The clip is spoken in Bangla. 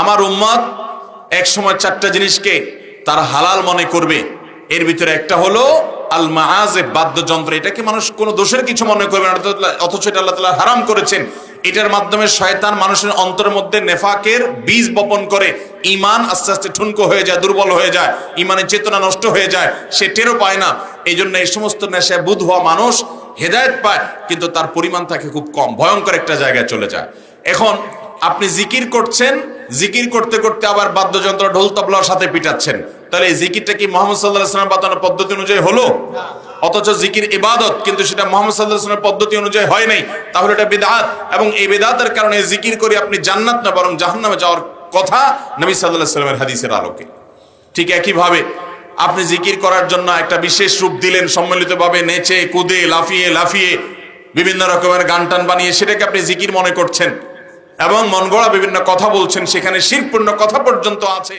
আমার উম্মত এক সময় চারটা জিনিসকে তার হালাল মনে করবে। এর ভিতরে একটা হলো আল মাআজিব, বাদ্যযন্ত্র। এটাকে মানুষ কোনো দোষের কিছু মনে করবে না, অথচ এটা আল্লাহ তাআলা হারাম করেছেন। এটার মাধ্যমে শয়তান মানুষের অন্তরের মধ্যে নেফাকের বীজ বপন করে, ঈমান আস্তে আস্তে ঠুনকো হয়ে যায়, দুর্বল হয়ে যায়, ঈমানের চেতনা নষ্ট হয়ে যায়, সে টেরও পায় না। এই জন্য এই সমস্ত নেশায় বুধ হওয়া মানুষ হেদায়েত পায়, কিন্তু তার পরিমাণ থাকে খুব কম, ভয়ঙ্কর একটা জায়গায় চলে যায়। এখন আপনি জিকির করছেন, জিকির করতে করতে আবার বাদ্যযন্ত্র ঢোল তবলার সাথে পিটাচ্ছেন, তাহলে এই জিকিরটা কি মুহাম্মদ সাল্লাল্লাহু আলাইহি ওয়াসাল্লামের বাতানো পদ্ধতি অনুযায়ী হলো? অথচ জিকির ইবাদত, কিন্তু সেটা মুহাম্মদ সাল্লাল্লাহু আলাইহি ওয়াসাল্লামের পদ্ধতি অনুযায়ী হয় নাই, তাহলে এটা বিদআত। এবং এই বিদআতের কারণে জিকির করে আপনি জান্নাত না বরং জাহান্নামে যাওয়ার কথা নবী সাল্লাল্লাহু আলাইহি ওয়াসাল্লামের হাদিসের আলোকে। ঠিক একইভাবে আপনি জিকির করার জন্য একটা বিশেষ রূপ দিলেন, সম্মিলিতভাবে নেচে কুদে লাফিয়ে লাফিয়ে বিভিন্ন রকমের গান টান বানিয়ে সেটাকে আপনি জিকির মনে করছেন এবং মন গড়া বিভিন্ন কথা বলছেন, সেখানে শিরকপূর্ণ কথা পর্যন্ত আছে।